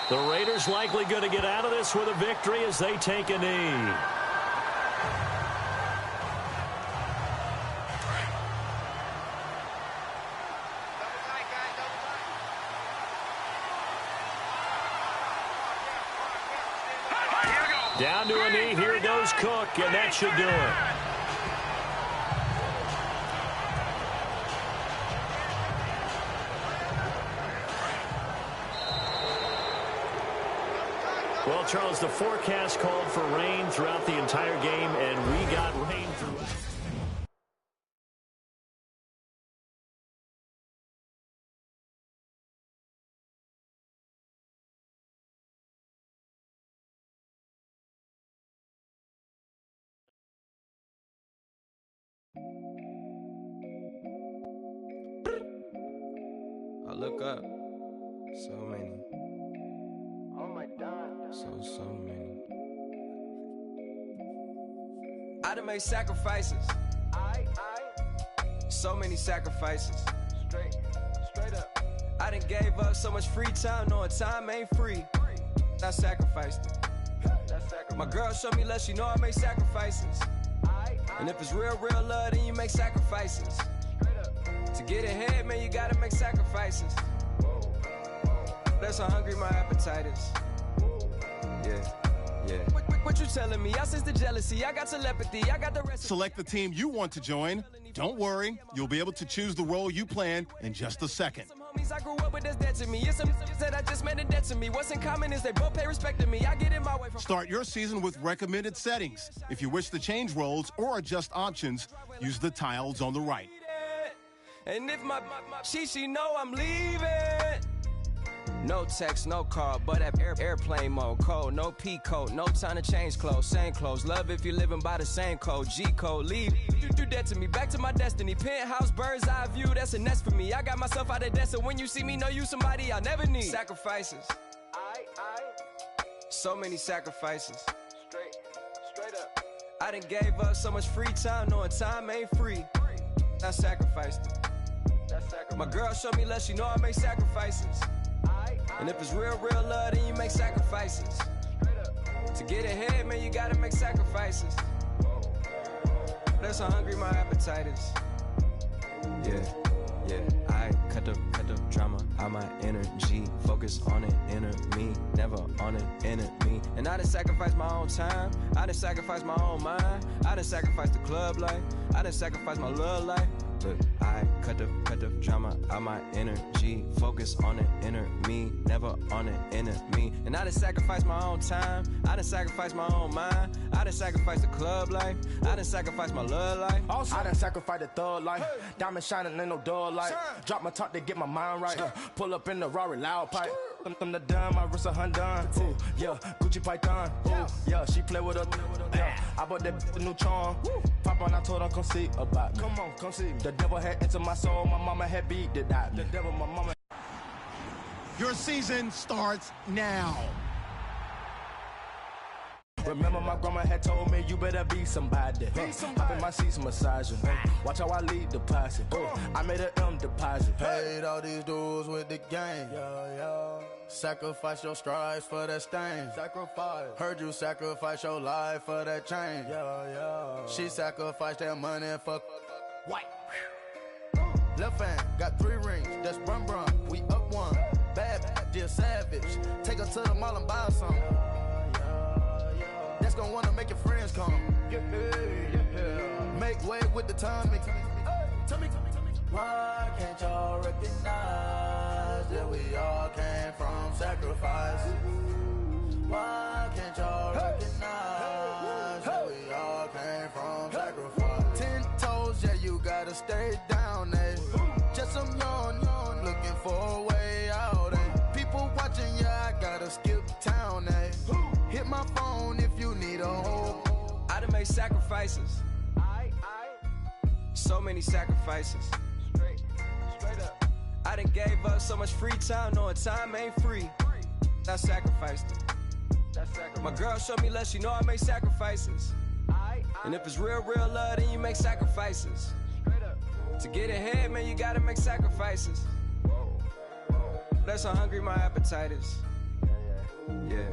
The Raiders likely going to get out of this with a victory as they take a knee. Down to a knee. Here goes Cook, and that should do it. Well, Charles, the forecast called for rain throughout the entire game, and we got rain throughout. look up. So many. Oh my God. So many. I done made sacrifices. So many sacrifices. Straight up. I done gave up so much free time, knowing time ain't free. I sacrificed it. My girl showed me love, she know I make sacrifices. And if it's real love, then you make sacrifices. To get ahead, man, you gotta make sacrifices. That's how hungry my appetite is. Yeah. What you telling me? I sense the jealousy, I got telepathy, I got the rest. Select the team you want to join. Don't worry, you'll be able to choose the role you plan in just a second. Some homies I grew up with that's dead to me. It's some that I just made it dead to me. What's in common is they both pay respect to me. I get in my way from. Start your season with recommended settings. If you wish to change roles or adjust options, use the tiles on the right. And if my she know I'm leaving. No text, no call, but at airplane mode. Code, no P code, no time to change clothes. Same clothes, love if you're living by the same code. G code, leave. You do that to me, back to my destiny. Penthouse, bird's eye view, that's a nest for me. I got myself out of debt, so when you see me, know you somebody I never need. Sacrifices. So many sacrifices. Straight up. I done gave up so much free time, knowing time ain't free. I sacrificed it. My girl showed me love, she know I make sacrifices. And if it's real love, then you make sacrifices. To get ahead, man, you gotta make sacrifices. That's how hungry my appetite is. Yeah. I cut the drama out my energy. Focus on an inner me, never on an enemy. And I done sacrificed my own time. I done sacrificed my own mind. I done sacrificed the club life. I done sacrificed my love life. Look, I cut the drama out my energy. Focus on the inner me, never on the enemy. And I done sacrificed my own time. I done sacrificed my own mind. I done sacrificed the club life. I done sacrificed my love life. Also, I done sacrificed the thug life. Hey. Diamond shining, ain't no dull light. Drop my top to get my mind right. Pull up in the Rari loud pipe. Them the dime, my wrist a Hyundai. Ooh, yeah, Gucci Python. Ooh, yeah, she play with her. Yeah, I bought that new charm. Pop on, I told her come see about me. Come on, come see me. The devil had entered my soul. My mama had beat the die. The devil, my mama. Your season starts now. Remember my grandma had told me you better be somebody. Hop in my seats massaging. Watch how I lead the posse. I made an M deposit. Paid all these dues with the game. Sacrifice your strides for that stain. Sacrifice. Heard you sacrifice your life for that chain. She sacrificed that money for White. Left hand got 3 rings. That's brum brum. We up one. Bad, dear savage. Take her to the mall and buy some. That's gonna wanna make your friends come. Make way with the timing. Tell me. Why can't y'all recognize that we all came from sacrifice? Why can't y'all recognize that we all came from sacrifice? 10 toes, yeah, you gotta stay down, eh? Just some yawn, looking for a way out, eh? People watching, yeah, I gotta skip town, eh? Hit my phone if you need a hold. I done made sacrifices. So many sacrifices. Straight up. I done gave up so much free time, knowing time ain't free. I sacrificed it. My girl showed me love, she know I make sacrifices. And if it's real love, then you make sacrifices. To get ahead, man, you gotta make sacrifices. That's how hungry my appetite is. Yeah.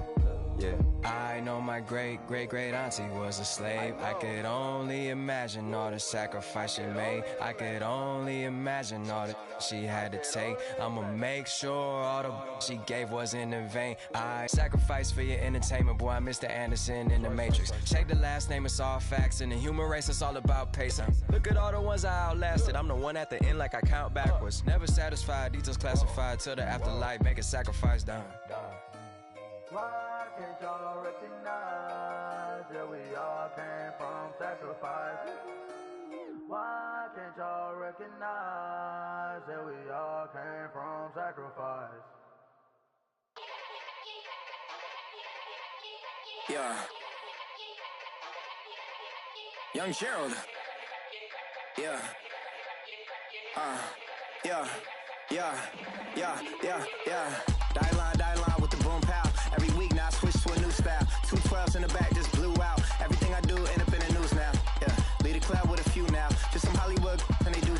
I know my great auntie was a slave. I could only imagine all the sacrifice she made. I could only imagine all that she had to take. I'ma make sure all the she gave wasn't in vain. I sacrificed for your entertainment, boy. I'm Mr. Anderson in the Matrix. Check the last name, it's all facts. In the human race, it's all about pacing. Look at all the ones I outlasted. I'm the one at the end like I count backwards. Never satisfied, details classified till the afterlife. Make a sacrifice done. Why can't y'all recognize that we all came from sacrifice? Why can't y'all recognize that we all came from sacrifice? Yeah. Young Gerald. Yeah. Yeah. Die line with the boom pow. Every week now I switch to a new style. 212s in the back just blew out. Everything I do end up in the news now. Yeah, lead a club with a few now. Just some Hollywood and they do.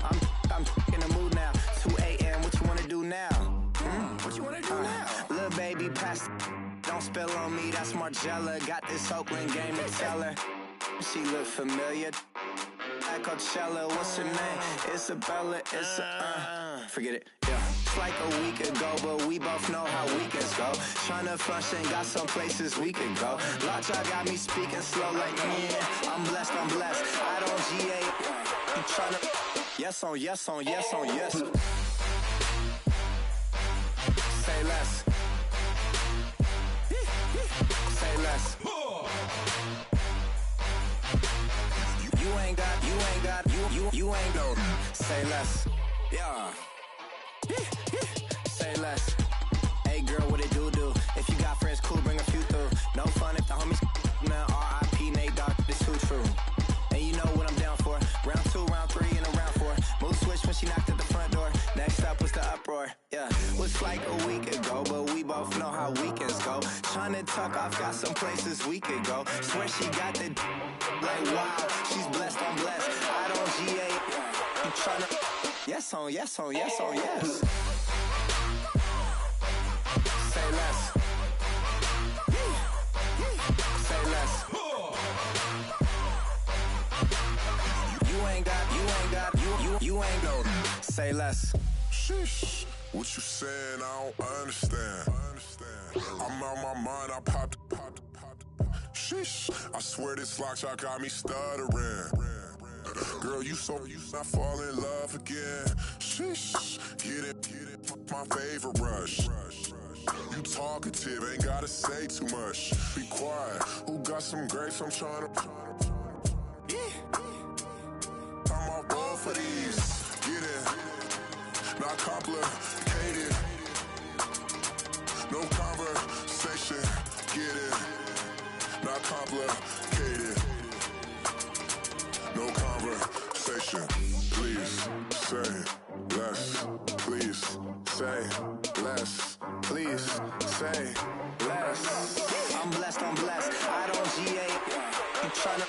I'm in the mood now. 2 a.m. What you wanna do now? What you wanna do now? Little baby, pass. Don't spill on me. That's Margella. Got this Oakland game to tell her. She look familiar. At Coachella, what's her name? Isabella. Forget it. Yeah. It's like a week ago, but we both know how weekends go. Tryna function, got some places we could go. Lockjaw got me speaking slow like, yeah, I'm blessed. I don't GA. You tryna, yes on yes. Say less. Say less. You ain't no. Say less. Yeah. Say less. Hey girl, what it do? If you got friends, cool, bring a few through. No fun if the homies now. R.I.P. Nate Dogg, this too true. And you know what I'm down for. Round 2, round 3, and a round 4. Mood switch when she knocked at the front door. Next up was the uproar. Yeah, was like a week ago, but we both know how weekends go. Tryna tuck off, got some places we could go. Swear she got the like wow, she's blessed. I'm blessed. I don't GA. You tryna yes on yes. Say less. Say less. You ain't no. Say less. Sheesh, what you saying? I don't understand. I'm out my mind. I popped. Sheesh, I swear this lockjaw got me stuttering. Girl, you not fall in love again. Sheesh, get it, my favorite rush. You talkative, ain't gotta say too much. Be quiet, who got some grapes? I'm tryna. I'm off both of these. Get it, not complicated. No conversation, get it, not complicated. No conversation, please say less. Please say less. Please say less. I'm blessed. I don't GA. You tryna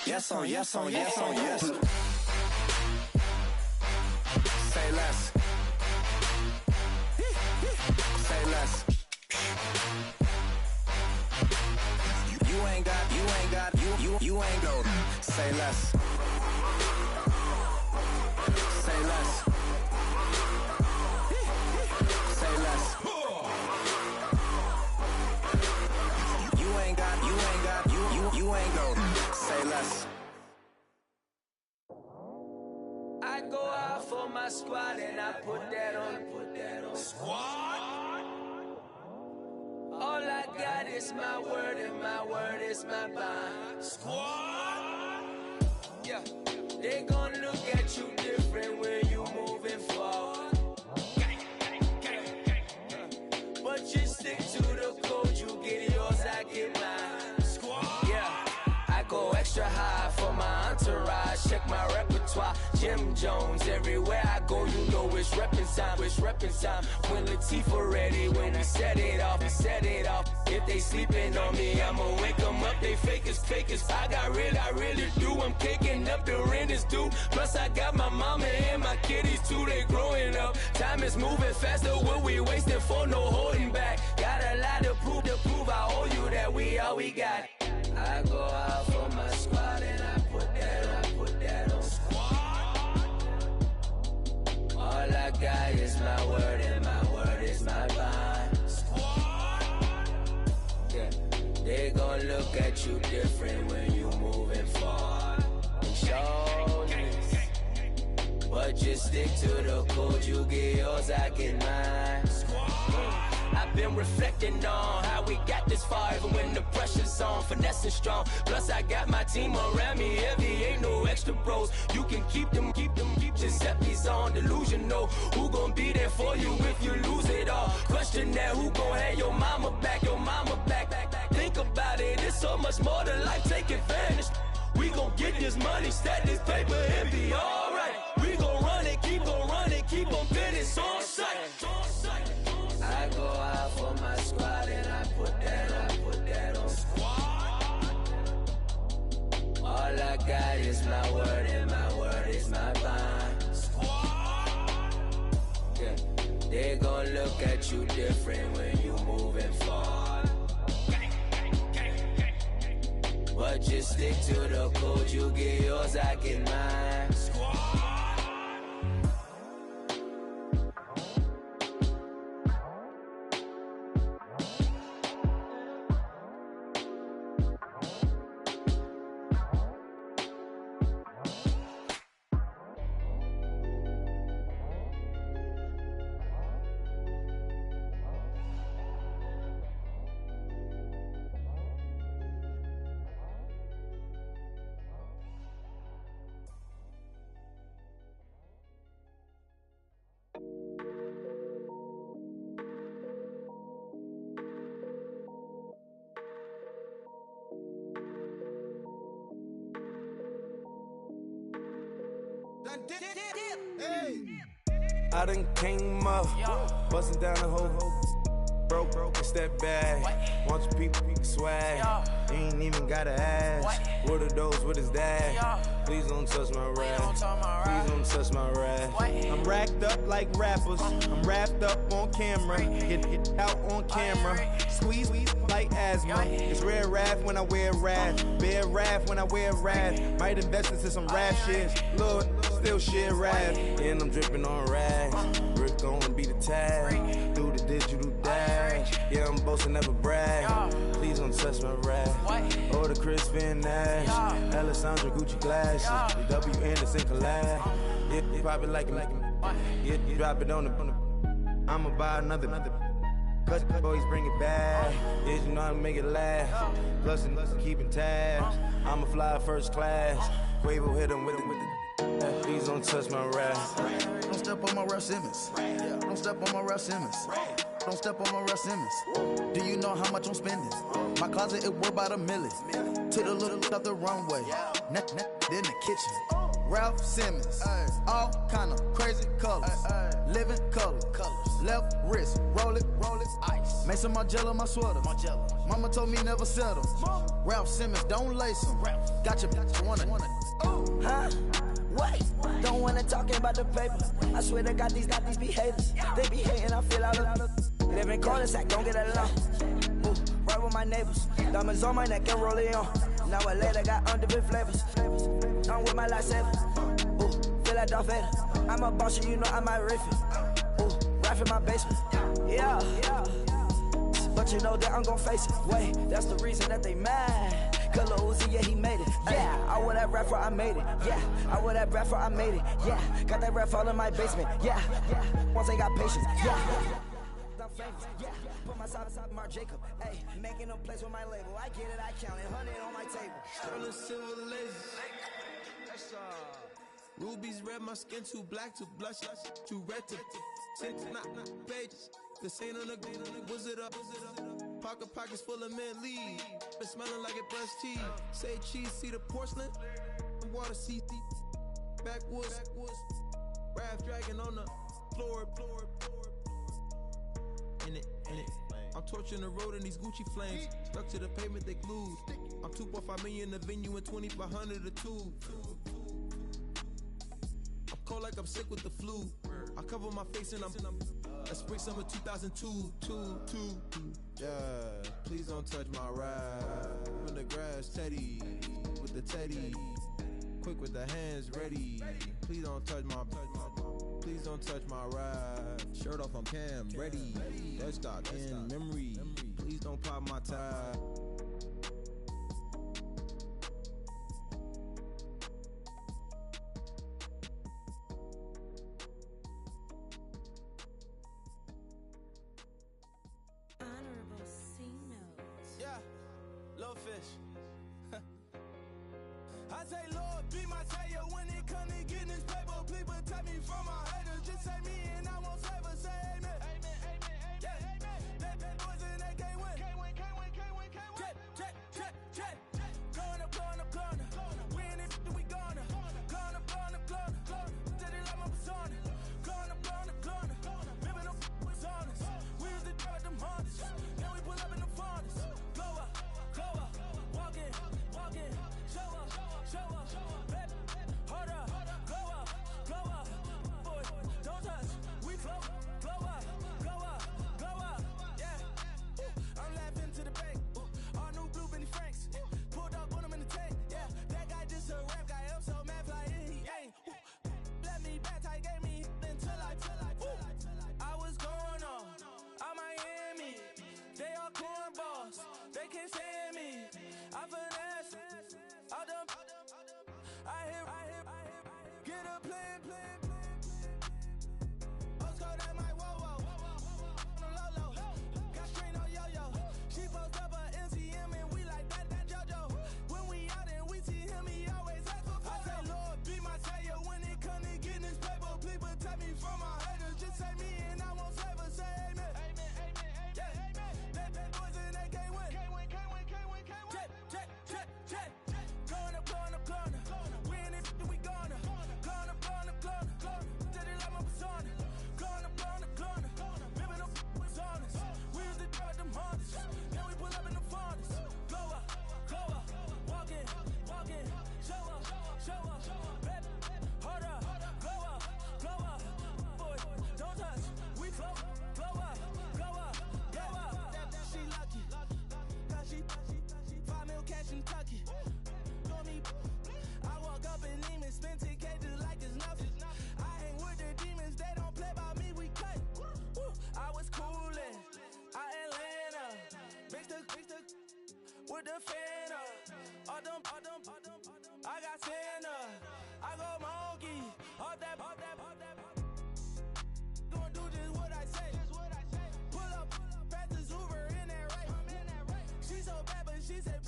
yes on yes. Say less. Say less. You ain't no. Say less. Say less. Say less. You ain't no. Say less. I go out for my squad and I put that on. Squad? All I got is my word and my word is my bond. Squad? Yeah. They gon' look at you different when you moving forward. But you stick to the code, you get yours, I get mine. Squad? Yeah. I go extra high for my entourage. Check my repertoire. Jim Jones, everywhere I go, you know it's reppin' time. When Latifah ready, when we set it off. If they sleeping on me, I'ma wake them up. They fakers. I really do. I'm kicking up the rent is due. Plus I got my mama and my kiddies too. They growing up. Time is moving faster. What we wasting for? No holding back. Got a lot to prove. I owe you that we all we got. I go out for my squad and I put that on. All I got is my word and my word is my bond. Yeah. They gon' look at you different when you moving forward. But just stick to the code, you get yours, I get mine. I've been reflecting on how we got this far, even when the pressure's on, finessing strong. Plus I got my team around me heavy, ain't no extra bros. You can keep them, Giuseppe's on delusional. Who gon' be there for you if you lose it all? Question that, who gon' have your mama back? Think about it, it's so much more to life, take advantage. We gon' get this money, stack this paper and be alright. We gon' run it, keep on running, keep on fitting. So God is my word and my word is my bond. Yeah. They gon' look at you different when you moving forward. But just stick to the code, you get yours, I get mine. I done came up, bustin' down the whole broke, and step back. Want your people swag, you ain't even gotta ask. What are those, what is that? Please don't touch my rap, please don't touch my rap. I'm racked up like rappers, I'm wrapped up on camera. Get out on camera, squeeze like asthma. It's rare wrath when I wear wrath, bare wrath when I wear wrath. Might invest into some rap shit, Lord, still shit rap. And I'm dripping on rags, Rick gonna be the tag. Do the digital dash, yeah, I'm boasting, never brag. Please don't touch my rap, or the Crispin Nash. Alessandra Gucci glasses, the W Anderson collab. Yeah, you pop it like it, yeah, you drop it on the. I'ma buy another. Cut the boys, bring it back. Yeah, you know how to make it last. Plus and keeping tabs. I'ma fly first class. Quavo hit him with it. Please don't touch my rap. Don't step on my Ralph Simmons. Don't step on my Ralph Simmons. Don't step on my Ralph Simmons. Do you know how much I'm spending? My closet, it worth about $1 million. Took the little up the runway. Then the kitchen. Ralph Simmons. All kind of crazy colors. Living colors. Left wrist, roll it, ice. Mason Margiela, my sweater. Mama told me never settle. Ralph Simmons, don't lace him. Got your wanna. Huh? What? Don't wanna talk about the paper. I swear to God, these be haters. They be hating, I feel out of. Live in corners, I don't get along. Ooh, right with my neighbors. Diamonds on my neck and roll it on. Now I later got underbit flavors. I'm with my lifesaver. Ooh, feel like Darth Vader. I'm a boss, you know I might riff it. Ooh, right in my basement. Yeah. But you know that I'm gon' face it. Wait, that's the reason that they mad. Color Uzi, yeah, he made it. Yeah, I wear that rapper, I made it. Yeah, I wear that rapper, I made it. Yeah, got that rap all in my basement. Yeah. Once they got patience. Yeah. I'm famous. Yeah, put myself inside Mark Jacob. Hey, making a place with my label. I get it, I count it. 100 on my table. Sterling silver laser. That's rubies red, my skin too black to blush, too red to tint, not pages. This ain't on the wizard up. Pockets full of mint leaves. Been smelling like it brushed teeth. Say cheese, see the porcelain. Water, see backwoods. Raft dragging on the floor. In it. I'm torching the road in these Gucci flames. Stuck to the pavement, they glued. I'm 2.5 million the venue and 2,500 a tube. I'm cold like I'm sick with the flu. I cover my face and I'm spring summer 2002. Yeah, please don't touch my ride. In the grass, Teddy with the Teddy. Quick with the hands ready. Please don't touch my ride. Shirt off, I'm cam ready. Dead stock in memory. Please don't pop my tie. I say, Lord, be my savior when it come to getting this paper. Please protect me from my haters. Just say me and I want flavor. Say amen. Yeah. They boys and they can't win. Jet. Blowing up. We in it, we gonna. Blowing up. Steady like my persona. Blowing up. Ripping up with honest. We used to drive them Hondas. Now we pull up in the Fondas. Glow up. cornballs. They can't stand me. I finesse. All them. I hit. Get a plan. Oscar, that might whoa. On the low. Got strain on yo-yo. She post up a MCM and we like that JoJo. When we out and we see him, he always ask for photo. I say, Lord, be my savior when it come to getting this paper. Please protect me from my haters. Just say me and I won't save her. Say amen. That boys and they can't win. Check. Corner. We in it, we gonna. Corner. Tell it like my persona. Corner. Ripping up was honest. We used to drive them Hondas. Then we pull up in the Fondas. Glow up. Walking. Show up. Baby, hold up. Glow up. Boy, don't touch. We float. Glow up. She lucky. Cause she 5 mil cash in Kentucky. Know me. I walk up in Neiman, spend 10K just like it's nothing. I hang with the demons, they don't play by me, we cut. Woo. I was coolin', out Atlanta, mixed with the Fanta. All them, I got Santa, I go monkey, all that. Gonna do just what I say. Pull up, pass the Uber in that right. She so bad, but she said.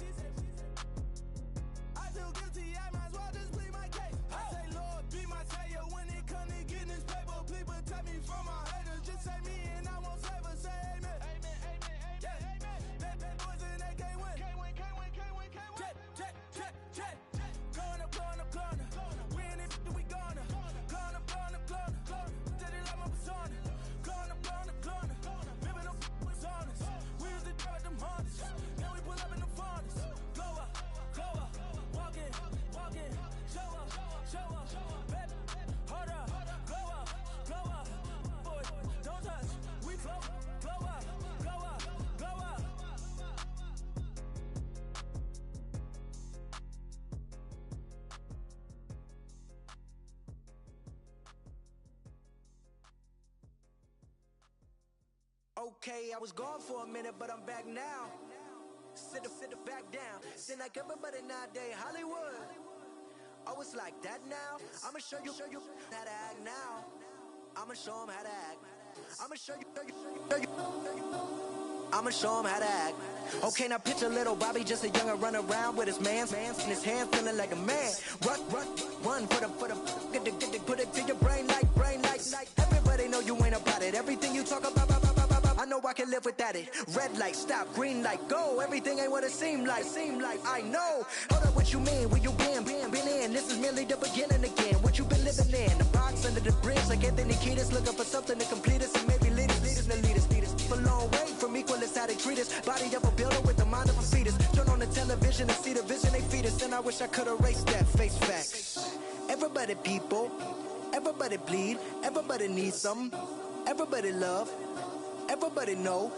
I feel guilty, I might as well just plead my case. I say, Lord, be my savior when it come to getting this paper. Please protect me from my haters. Just say me and I won't save her. Say amen. That boys and they can't win. Check. Corner. We in it, we gonna. Corner. Tell it like my persona. Corner. Ripping up was honest. We used to drive them Hondas. Then we pull up in the Fondas. Glow up. Walking. Show up. Baby, hold up. Glow up. Boy, don't touch. We float. Glow up. Okay, I was gone for a minute, but I'm back now. Sit back down. Seem like everybody nowadays, Hollywood. Oh, it's like that now? I'ma show you how to act now. I'ma show them how to act. I'ma show you. I'ma show him how to act. Okay, now picture little Bobby, just a young'un run around with his man's in his hand, feeling like a man. Run for the put it to your brain like. Everybody know you ain't about it. Everything you talk about, I know I can live without it. Red light, stop, green light, go. Everything ain't what it seem like. I know. Hold up, what you mean? Where you been in? This is merely the beginning again. What you been living in? The box under the bridge, like Anthony Kiedis, looking for something to complete us and maybe lead us. A long way from equal is how they treat us. Body of a builder with the mind of a fetus. Turn on the television and see the vision they feed us. And I wish I could erase that. Face facts. Everybody people, everybody bleed, everybody needs something, everybody love, everybody know.